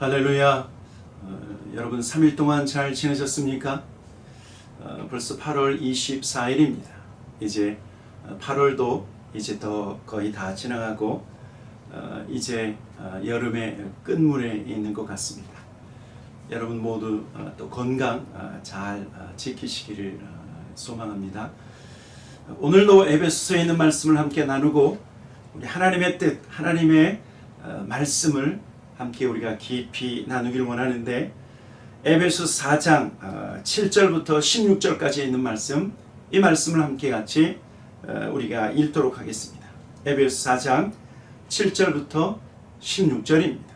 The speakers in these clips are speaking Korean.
할렐루야. 여러분 3일 동안 잘 지내셨습니까? 벌써 8월 24일입니다. 이제 8월도 이제 더 거의 다 지나가고 이제 여름의 끝물에 있는 것 같습니다. 여러분 모두 또 건강 잘 지키시기를 소망합니다. 오늘도 에베소서에 있는 말씀을 함께 나누고 우리 하나님의 뜻, 하나님의 말씀을 함께 우리가 깊이 나누기를 원하는데, 에베소 4장 7절부터 16절까지 있는 말씀, 이 말씀을 함께 같이 우리가 읽도록 하겠습니다. 에베소 4장 7절부터 16절입니다.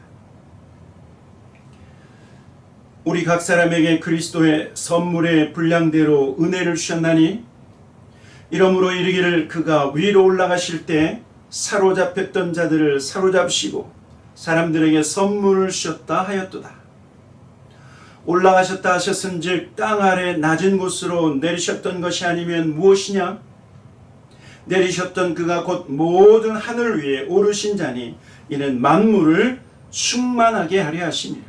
우리 각 사람에게 그리스도의 선물의 분량대로 은혜를 주셨나니, 이러므로 이르기를 그가 위로 올라가실 때 사로잡혔던 자들을 사로잡으시고 사람들에게 선물을 주셨다 하였도다. 올라가셨다 하셨은즉 땅 아래 낮은 곳으로 내리셨던 것이 아니면 무엇이냐? 내리셨던 그가 곧 모든 하늘 위에 오르신 자니 이는 만물을 충만하게 하려 하심이라.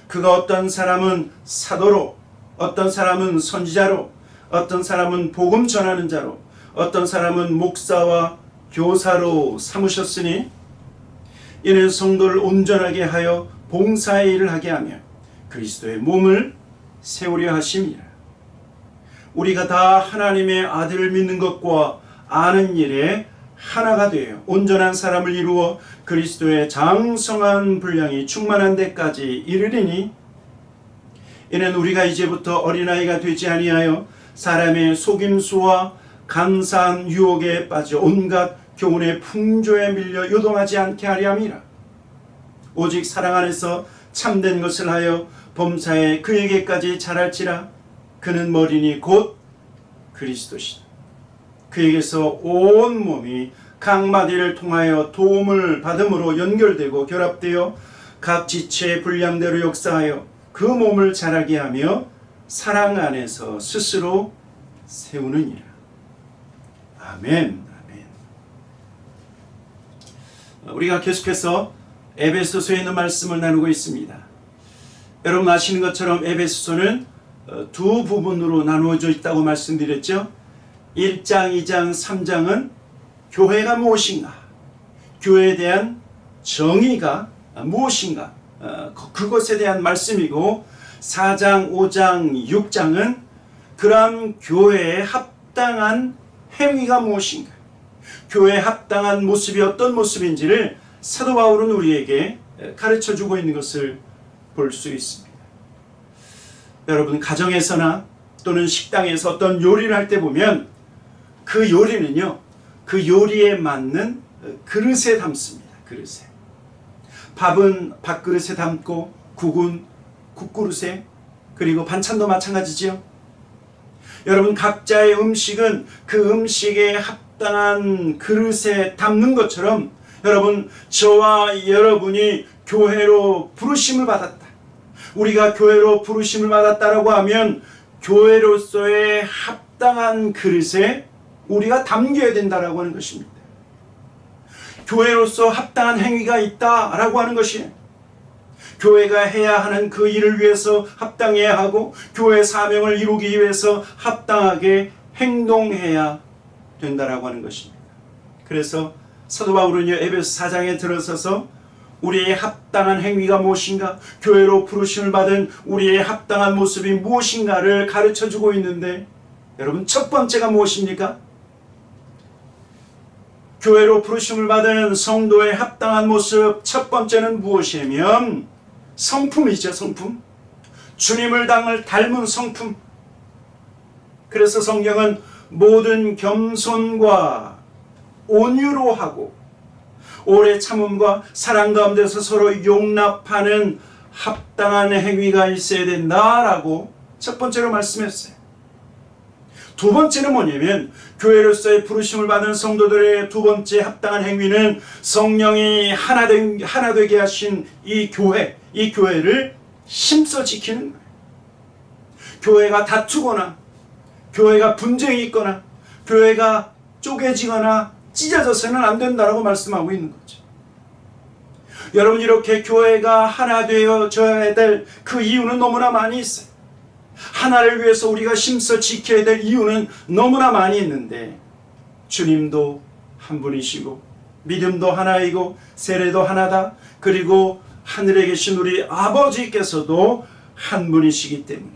그가 어떤 사람은 사도로, 어떤 사람은 선지자로, 어떤 사람은 복음 전하는 자로, 어떤 사람은 목사와 교사로 삼으셨으니 이는 성도를 온전하게 하여 봉사의 일을 하게 하며 그리스도의 몸을 세우려 하심이라. 우리가 다 하나님의 아들을 믿는 것과 아는 일에 하나가 되어 온전한 사람을 이루어 그리스도의 장성한 분량이 충만한 데까지 이르리니, 이는 우리가 이제부터 어린아이가 되지 아니하여 사람의 속임수와 간사한 유혹에 빠져 온갖 교훈의 풍조에 밀려 요동하지 않게 하려 함이라. 오직 사랑 안에서 참된 것을 하여 범사에 그에게까지 자랄지라. 그는 머리니 곧 그리스도시다. 그에게서 온 몸이 각 마디를 통하여 도움을 받음으로 연결되고 결합되어 각 지체의 분량대로 역사하여 그 몸을 자라게 하며 사랑 안에서 스스로 세우느니라. 아멘. 우리가 계속해서 에베소서에 있는 말씀을 나누고 있습니다. 여러분 아시는 것처럼 에베소서는 두 부분으로 나누어져 있다고 말씀드렸죠. 1장, 2장, 3장은 교회가 무엇인가, 교회에 대한 정의가 무엇인가, 그것에 대한 말씀이고, 4장, 5장, 6장은 그러한 교회에 합당한 행위가 무엇인가, 교회에 합당한 모습이 어떤 모습인지를 사도 바울은 우리에게 가르쳐주고 있는 것을 볼 수 있습니다. 여러분 가정에서나 또는 식당에서 어떤 요리를 할 때 보면 그 요리는요, 그 요리에 맞는 그릇에 담습니다. 그릇에. 밥은 밥그릇에 담고 국은 국그릇에, 그리고 반찬도 마찬가지죠. 여러분 각자의 음식은 그 음식에 합당한 그릇에 담는 것처럼, 여러분 저와 여러분이 교회로 부르심을 받았다, 우리가 교회로 부르심을 받았다라고 하면 교회로서의 합당한 그릇에 우리가 담겨야 된다라고 하는 것입니다. 교회로서 합당한 행위가 있다라고 하는 것이, 교회가 해야 하는 그 일을 위해서 합당해야 하고 교회 사명을 이루기 위해서 합당하게 행동해야 된다라고 하는 것입니다. 그래서 사도 바울은 에베소 4장에 들어서서 우리의 합당한 행위가 무엇인가, 교회로 부르심을 받은 우리의 합당한 모습이 무엇인가를 가르쳐주고 있는데, 여러분 첫 번째가 무엇입니까? 교회로 부르심을 받은 성도의 합당한 모습 첫 번째는 무엇이냐면 성품이죠. 성품. 주님을 닮은 성품. 그래서 성경은 모든 겸손과 온유로 하고 오래 참음과 사랑 가운데서 서로 용납하는 합당한 행위가 있어야 된다라고 첫 번째로 말씀했어요. 두 번째는 뭐냐면 교회로서의 부르심을 받은 성도들의 두 번째 합당한 행위는 성령이 하나 되게 하신 이 교회를 힘써 지키는 거예요. 교회가 다투거나 교회가 분쟁이 있거나 교회가 쪼개지거나 찢어져서는 안 된다라고 말씀하고 있는 거죠. 여러분, 이렇게 교회가 하나 되어져야 될 그 이유는 너무나 많이 있어요. 하나를 위해서 우리가 힘써 지켜야 될 이유는 너무나 많이 있는데, 주님도 한 분이시고 믿음도 하나이고 세례도 하나다. 그리고 하늘에 계신 우리 아버지께서도 한 분이시기 때문에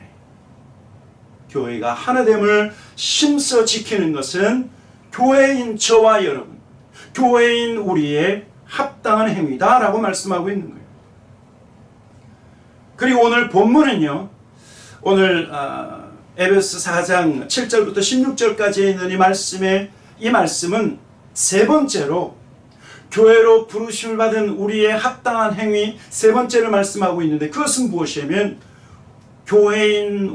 교회가 하나됨을 힘써 지키는 것은 교회인 저와 여러분, 교회인 우리의 합당한 행위다라고 말씀하고 있는 거예요. 그리고 오늘 본문은요, 오늘 에베소 4장 7절부터 16절까지 있는 이 말씀은 세 번째로 교회로 부르심을 받은 우리의 합당한 행위 세 번째를 말씀하고 있는데, 그것은 무엇이냐면 교회인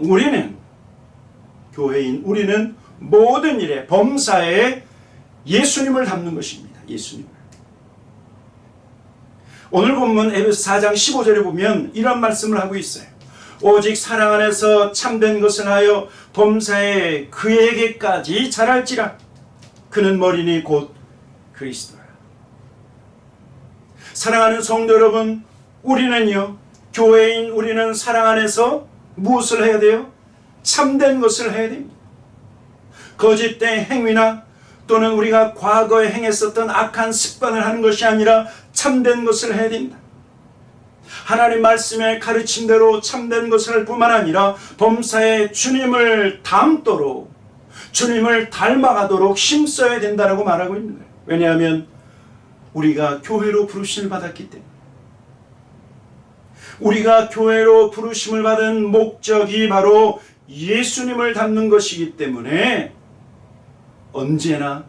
우리는 모든 일에 범사에 예수님을 닮는 것입니다. 예수님을. 오늘 본문 에베소 4장 15절에 보면 이런 말씀을 하고 있어요. 오직 사랑 안에서 참된 것을 하여 범사에 그에게까지 자랄지라. 그는 머리니 곧 그리스도라. 사랑하는 성도 여러분, 우리는요, 교회인 우리는 사랑 안에서 무엇을 해야 돼요? 참된 것을 해야 됩니다. 거짓된 행위나 또는 우리가 과거에 행했었던 악한 습관을 하는 것이 아니라 참된 것을 해야 됩니다. 하나님 말씀의 가르침대로 참된 것을 할 뿐만 아니라 범사에 주님을 닮도록, 주님을 닮아가도록 힘써야 된다고 말하고 있는 거예요. 왜냐하면 우리가 교회로 부르심을 받았기 때문에. 우리가 교회로 부르심을 받은 목적이 바로 예수님을 닮는 것이기 때문에 언제나,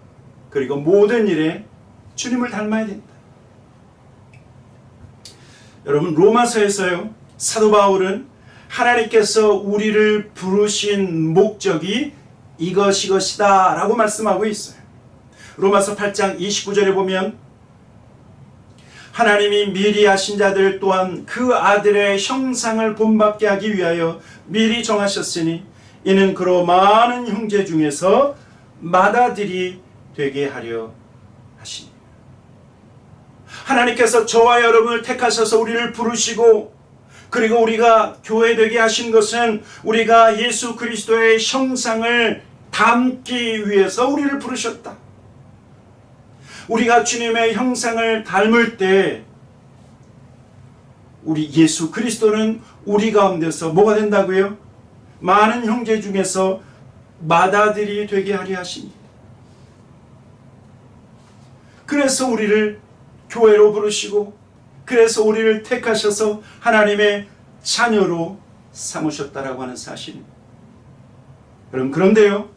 그리고 모든 일에 주님을 닮아야 된다. 여러분, 로마서에서요, 사도 바울은 하나님께서 우리를 부르신 목적이 이것이다 라고 말씀하고 있어요. 로마서 8장 29절에 보면 하나님이 미리 하신 자들 또한 그 아들의 형상을 본받게 하기 위하여 미리 정하셨으니 이는 그로 많은 형제 중에서 맏아들이 되게 하려 하시니. 하나님께서 저와 여러분을 택하셔서 우리를 부르시고, 그리고 우리가 교회 되게 하신 것은 우리가 예수 그리스도의 형상을 닮기 위해서 우리를 부르셨다. 우리가 주님의 형상을 닮을 때 우리 예수 그리스도는 우리 가운데서 뭐가 된다고요? 많은 형제 중에서 맏아들이 되게 하려 하십니다. 그래서 우리를 교회로 부르시고, 그래서 우리를 택하셔서 하나님의 자녀로 삼으셨다라고 하는 사실입니다. 그런데요,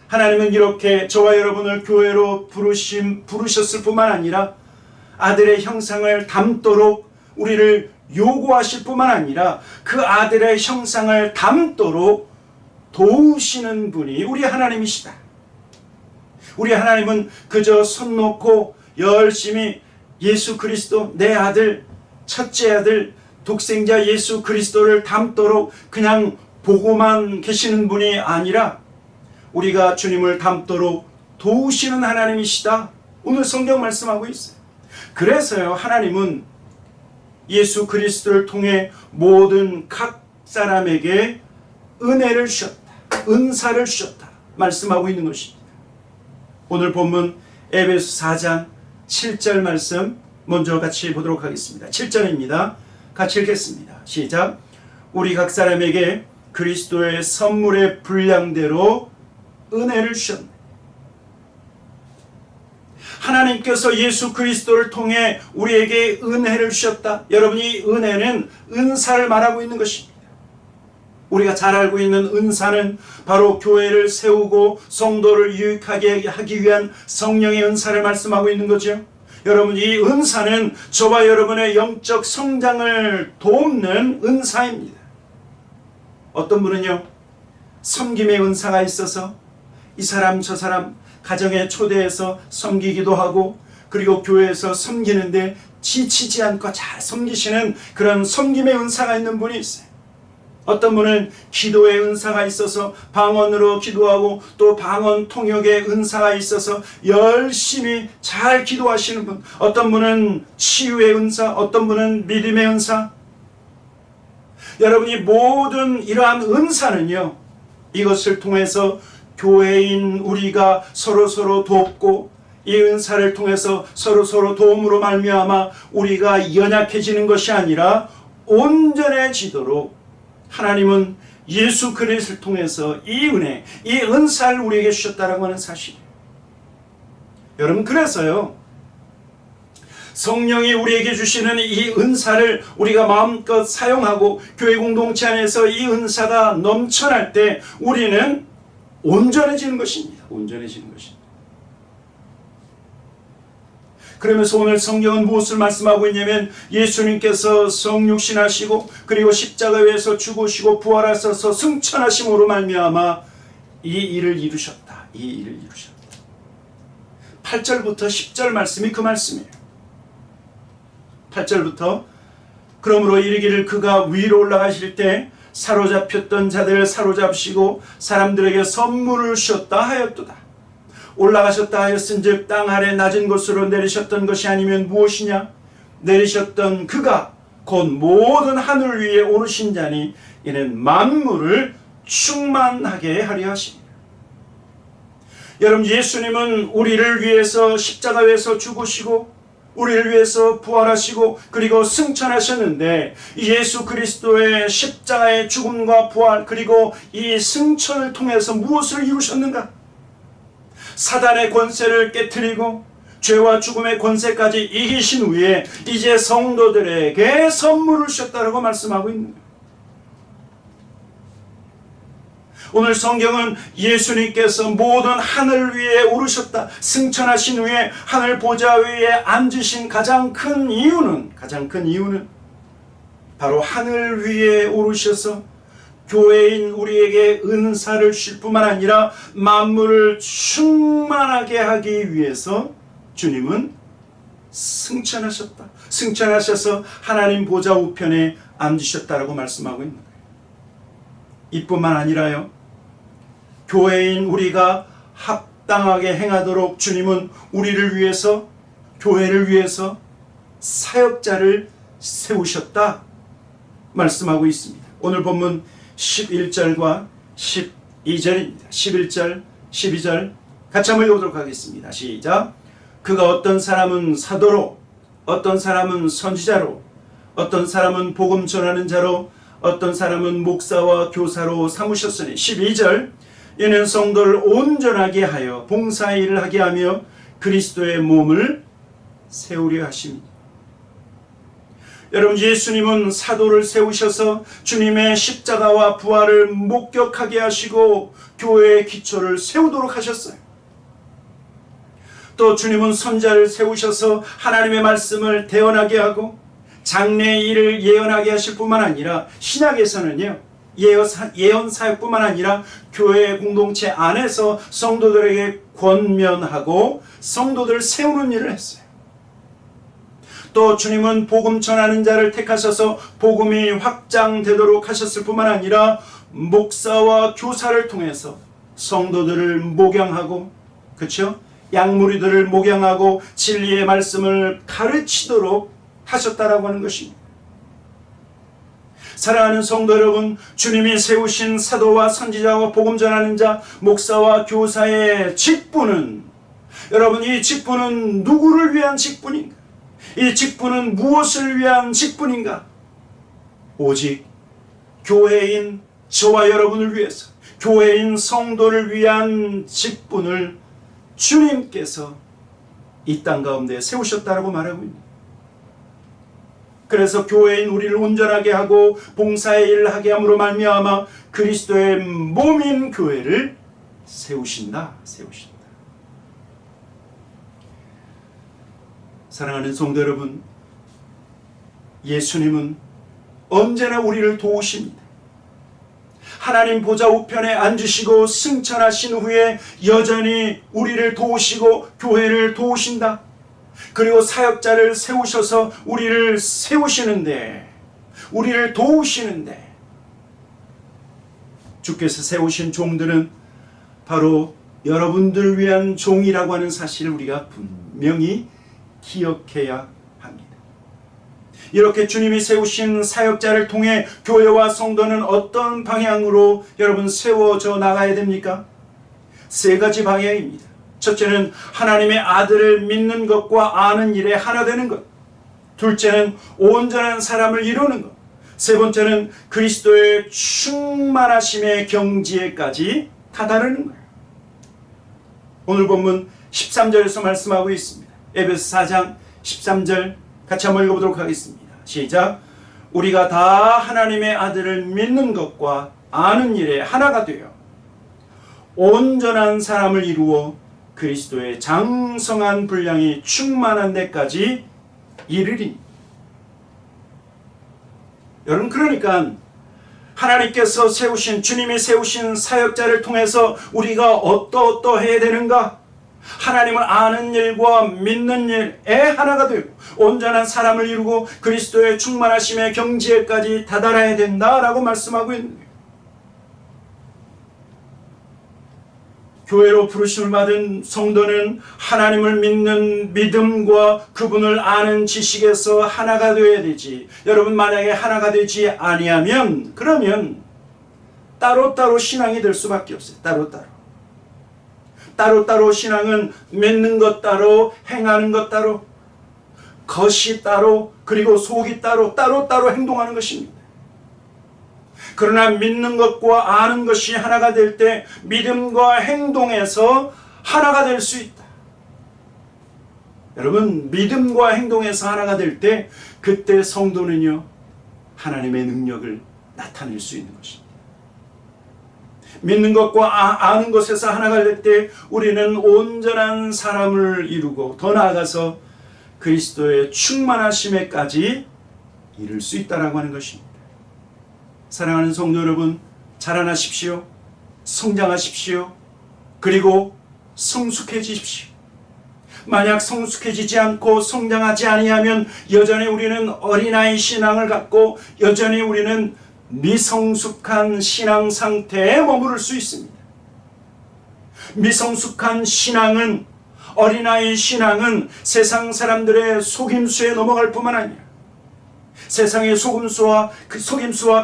하나님은 이렇게 저와 여러분을 교회로 부르셨을 뿐만 아니라 아들의 형상을 닮도록 우리를 요구하실 뿐만 아니라 그 아들의 형상을 닮도록 도우시는 분이 우리 하나님이시다. 우리 하나님은 그저 손 놓고 열심히 예수 그리스도, 내 아들, 첫째 아들, 독생자 예수 그리스도를 닮도록 그냥 보고만 계시는 분이 아니라 우리가 주님을 닮도록 도우시는 하나님이시다. 오늘 성경 말씀하고 있어요. 그래서요, 하나님은 예수 그리스도를 통해 모든 각 사람에게 은혜를 주셨다, 은사를 주셨다 말씀하고 있는 것입니다. 오늘 본문 에베소 4장 7절 말씀 먼저 같이 보도록 하겠습니다. 7절입니다. 같이 읽겠습니다. 시작. 우리 각 사람에게 그리스도의 선물의 분량대로 은혜를 주셨네. 하나님께서 예수 그리스도를 통해 우리에게 은혜를 주셨다. 여러분, 이 은혜는 은사를 말하고 있는 것입니다. 우리가 잘 알고 있는 은사는 바로 교회를 세우고 성도를 유익하게 하기 위한 성령의 은사를 말씀하고 있는 거죠. 여러분, 이 은사는 저와 여러분의 영적 성장을 돕는 은사입니다. 어떤 분은요, 섬김의 은사가 있어서 이 사람 저 사람 가정에 초대해서 섬기기도 하고, 그리고 교회에서 섬기는데 지치지 않고 잘 섬기시는 그런 섬김의 은사가 있는 분이 있어요. 어떤 분은 기도의 은사가 있어서 방언으로 기도하고 또 방언 통역의 은사가 있어서 열심히 잘 기도하시는 분, 어떤 분은 치유의 은사, 어떤 분은 믿음의 은사. 여러분이 모든 이러한 은사는요, 이것을 통해서 교회인 우리가 서로서로 돕고 이 은사를 통해서 서로서로 도움으로 말미암아 우리가 연약해지는 것이 아니라 온전해지도록 하나님은 예수 그리스도를 통해서 이 은혜, 이 은사를 우리에게 주셨다라고 하는 사실이에요. 여러분, 그래서요, 성령이 우리에게 주시는 이 은사를 우리가 마음껏 사용하고 교회 공동체 안에서 이 은사가 넘쳐날 때 우리는 온전해지는 것입니다. 온전해지는 것입니다. 그러면서 오늘 성경은 무엇을 말씀하고 있냐면 예수님께서 성육신하시고 그리고 십자가에서 죽으시고 부활하셔서 승천하심으로 말미암아 이 일을 이루셨다. 이 일을 이루셨다. 8절부터 10절 말씀이 그 말씀이에요. 8절부터 그러므로 이르기를 그가 위로 올라가실 때 사로잡혔던 자들을 사로잡으시고 사람들에게 선물을 주셨다 하였도다. 올라가셨다 하였은즉 땅 아래 낮은 곳으로 내리셨던 것이 아니면 무엇이냐? 내리셨던 그가 곧 모든 하늘 위에 오르신 자니 이는 만물을 충만하게 하려 하시니라. 여러분, 예수님은 우리를 위해서 십자가에서 죽으시고 우리를 위해서 부활하시고 그리고 승천하셨는데 예수 그리스도의 십자가의 죽음과 부활 그리고 이 승천을 통해서 무엇을 이루셨는가? 사단의 권세를 깨트리고 죄와 죽음의 권세까지 이기신 후에 이제 성도들에게 선물을 주셨다고 말씀하고 있는 거예요. 오늘 성경은 예수님께서 모든 하늘 위에 오르셨다, 승천하신 후에 하늘 보좌 위에 앉으신 가장 큰 이유는 바로 하늘 위에 오르셔서 교회인 우리에게 은사를 주실 뿐만 아니라 만물을 충만하게 하기 위해서 주님은 승천하셨다. 승천하셔서 하나님 보좌 우편에 앉으셨다라고 말씀하고 있는 거예요. 이뿐만 아니라요, 교회인 우리가 합당하게 행하도록 주님은 우리를 위해서, 교회를 위해서 사역자를 세우셨다 말씀하고 있습니다. 오늘 본문 11절과 12절입니다. 11절, 12절 같이 한번 읽어보도록 하겠습니다. 시작. 그가 어떤 사람은 사도로, 어떤 사람은 선지자로, 어떤 사람은 복음 전하는 자로, 어떤 사람은 목사와 교사로 삼으셨으니 12절 이는 성도를 온전하게 하여 봉사의 일을 하게 하며 그리스도의 몸을 세우려 하십니다. 여러분, 예수님은 사도를 세우셔서 주님의 십자가와 부활을 목격하게 하시고 교회의 기초를 세우도록 하셨어요. 또 주님은 선지자를 세우셔서 하나님의 말씀을 대언하게 하고 장래의 일을 예언하게 하실 뿐만 아니라 신약에서는요, 예언 사역뿐만 아니라 교회 공동체 안에서 성도들에게 권면하고 성도들을 세우는 일을 했어요. 또 주님은 복음 전하는 자를 택하셔서 복음이 확장되도록 하셨을 뿐만 아니라 목사와 교사를 통해서 성도들을 목양하고, 그렇죠? 양무리들을 목양하고 진리의 말씀을 가르치도록 하셨다라고 하는 것입니다. 사랑하는 성도 여러분, 주님이 세우신 사도와 선지자와 복음 전하는 자, 목사와 교사의 직분은, 여러분, 이 직분은 누구를 위한 직분인가? 이 직분은 무엇을 위한 직분인가? 오직 교회인 저와 여러분을 위해서, 교회인 성도를 위한 직분을 주님께서 이 땅 가운데 세우셨다라고 말하고 있습니다. 그래서 교회인 우리를 온전하게 하고 봉사의 일을 하게 함으로 말미암아 그리스도의 몸인 교회를 세우신다. 사랑하는 성도 여러분, 예수님은 언제나 우리를 도우십니다. 하나님 보좌 우편에 앉으시고 승천하신 후에 여전히 우리를 도우시고 교회를 도우신다. 그리고 사역자를 세우셔서 우리를 세우시는데, 우리를 도우시는데, 주께서 세우신 종들은 바로 여러분들을 위한 종이라고 하는 사실을 우리가 분명히 기억해야 합니다. 이렇게 주님이 세우신 사역자를 통해 교회와 성도는 어떤 방향으로 여러분 세워져 나가야 됩니까? 세 가지 방향입니다. 첫째는 하나님의 아들을 믿는 것과 아는 일에 하나 되는 것. 둘째는 온전한 사람을 이루는 것. 세 번째는 그리스도의 충만하심의 경지에까지 다다르는 거예요. 오늘 본문 13절에서 말씀하고 있습니다. 에베소 4장 13절 같이 한번 읽어보도록 하겠습니다. 시작. 우리가 다 하나님의 아들을 믿는 것과 아는 일에 하나가 되어 온전한 사람을 이루어 그리스도의 장성한 분량이 충만한 데까지 이르리니. 여러분, 그러니까 하나님께서 세우신, 주님이 세우신 사역자를 통해서 우리가 어떠해야 되는가? 하나님을 아는 일과 믿는 일에 하나가 되고 온전한 사람을 이루고 그리스도의 충만하심의 경지에까지 다다라야 된다라고 말씀하고 있는 거예요. 교회로 부르심을 받은 성도는 하나님을 믿는 믿음과 그분을 아는 지식에서 하나가 되어야 되지. 여러분, 만약에 하나가 되지 아니하면 그러면 따로따로 신앙이 될 수밖에 없어요. 따로따로 신앙은 믿는 것 따로, 행하는 것 따로, 겉이 따로, 그리고 속이 따로 행동하는 것입니다. 그러나 믿는 것과 아는 것이 하나가 될 때 믿음과 행동에서 하나가 될 수 있다. 여러분, 믿음과 행동에서 하나가 될 때 그때 성도는요, 하나님의 능력을 나타낼 수 있는 것입니다. 믿는 것과 아는 것에서 하나가 될 때 우리는 온전한 사람을 이루고 더 나아가서 그리스도의 충만하심에까지 이룰 수 있다라고 하는 것입니다. 사랑하는 성도 여러분, 자라나십시오. 성장하십시오. 그리고 성숙해지십시오. 만약 성숙해지지 않고 성장하지 아니하면 여전히 우리는 어린아이 신앙을 갖고 여전히 우리는 미성숙한 신앙 상태에 머무를 수 있습니다. 미성숙한 신앙은, 어린아이 신앙은 세상 사람들의 속임수에 넘어갈 뿐만 아니라 세상의 속임수와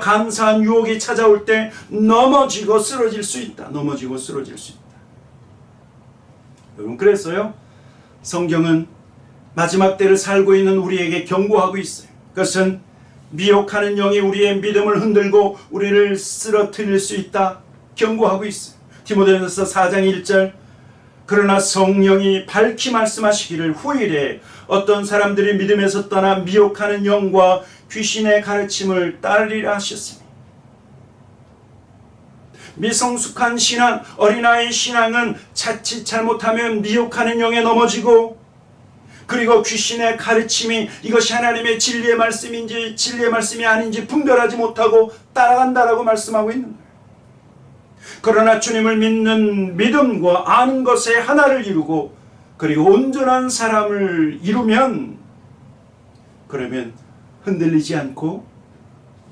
간사한 유혹이 찾아올 때 넘어지고 쓰러질 수 있다. 여러분, 그래서요, 성경은 마지막 때를 살고 있는 우리에게 경고하고 있어요. 그것은 미혹하는 영이 우리의 믿음을 흔들고 우리를 쓰러뜨릴 수 있다 경고하고 있어요. 디모데전서 4장 1절. 그러나 성령이 밝히 말씀하시기를 후일에 어떤 사람들이 믿음에서 떠나 미혹하는 영과 귀신의 가르침을 따르리라 하셨으니. 미성숙한 신앙, 어린아이 신앙은 자칫 잘못하면 미혹하는 영에 넘어지고, 그리고 귀신의 가르침이 이것이 하나님의 진리의 말씀인지 진리의 말씀이 아닌지 분별하지 못하고 따라간다라고 말씀하고 있는 거예요. 그러나 주님을 믿는 믿음과 아는 것에 하나를 이루고 그리고 온전한 사람을 이루면, 그러면 흔들리지 않고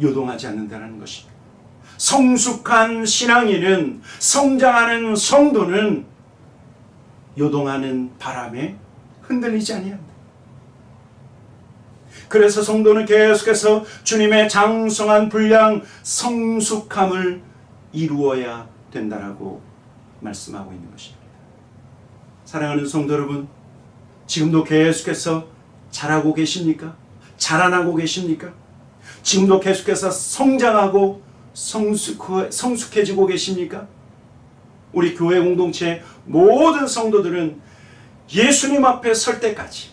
요동하지 않는다는 것입니다. 성숙한 신앙인은, 성장하는 성도는 요동하는 바람에 흔들리지 아니한다. 그래서 성도는 계속해서 주님의 장성한 분량, 성숙함을 이루어야 된다라고 말씀하고 있는 것입니다. 사랑하는 성도 여러분, 지금도 계속해서 자라고 계십니까? 자라나고 계십니까? 지금도 계속해서 성장하고 성숙해지고 계십니까? 우리 교회 공동체 모든 성도들은 예수님 앞에 설 때까지,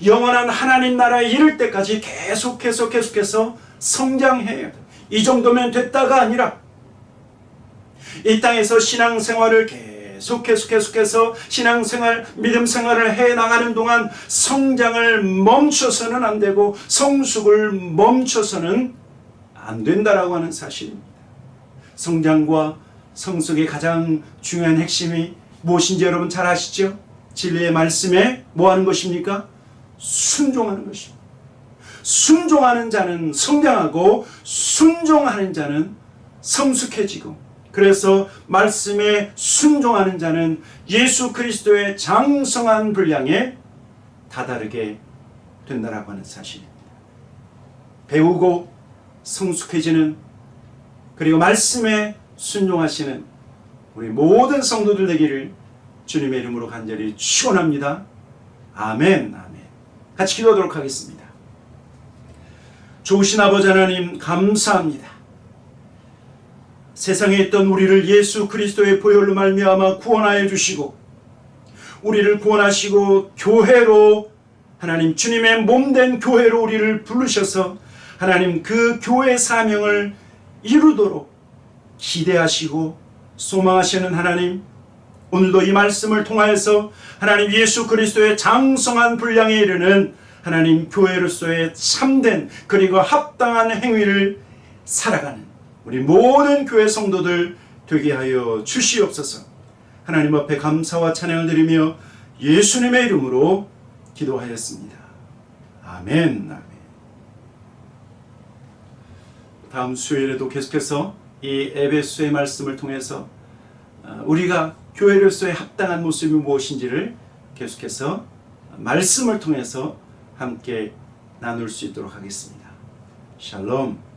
영원한 하나님 나라에 이를 때까지 계속해서 성장해야 돼요. 이 정도면 됐다가 아니라 이 땅에서 신앙생활을 계속해서 신앙생활, 믿음생활을 해나가는 동안 성장을 멈춰서는 안 되고 성숙을 멈춰서는 안 된다라고 하는 사실입니다. 성장과 성숙의 가장 중요한 핵심이 무엇인지 여러분 잘 아시죠? 진리의 말씀에 뭐 하는 것입니까? 순종하는 것입니다. 순종하는 자는 성장하고 순종하는 자는 성숙해지고 그래서 말씀에 순종하는 자는 예수 그리스도의 장성한 분량에 다다르게 된다라고 하는 사실입니다. 배우고 성숙해지는, 그리고 말씀에 순종하시는 우리 모든 성도들 되기를 주님의 이름으로 간절히 축원합니다. 아멘. 아멘. 같이 기도하도록 하겠습니다. 좋으신 아버지 하나님, 감사합니다. 세상에 있던 우리를 예수 그리스도의 보혈로 말미암아 구원하여 주시고, 우리를 구원하시고 교회로, 하나님 주님의 몸된 교회로 우리를 부르셔서 하나님 그 교회 사명을 이루도록 기대하시고 소망하시는 하나님, 오늘도 이 말씀을 통하여서 하나님 예수 그리스도의 장성한 분량에 이르는 하나님 교회로서의 참된 그리고 합당한 행위를 살아가는 우리 모든 교회 성도들 되게 하여 주시옵소서. 하나님 앞에 감사와 찬양을 드리며 예수님의 이름으로 기도하였습니다. 아멘. 아멘. 다음 수요일에도 계속해서 이 에베소의 말씀을 통해서 우리가 교회로서의 합당한 모습이 무엇인지를 계속해서 말씀을 통해서 함께 나눌 수 있도록 하겠습니다. 샬롬.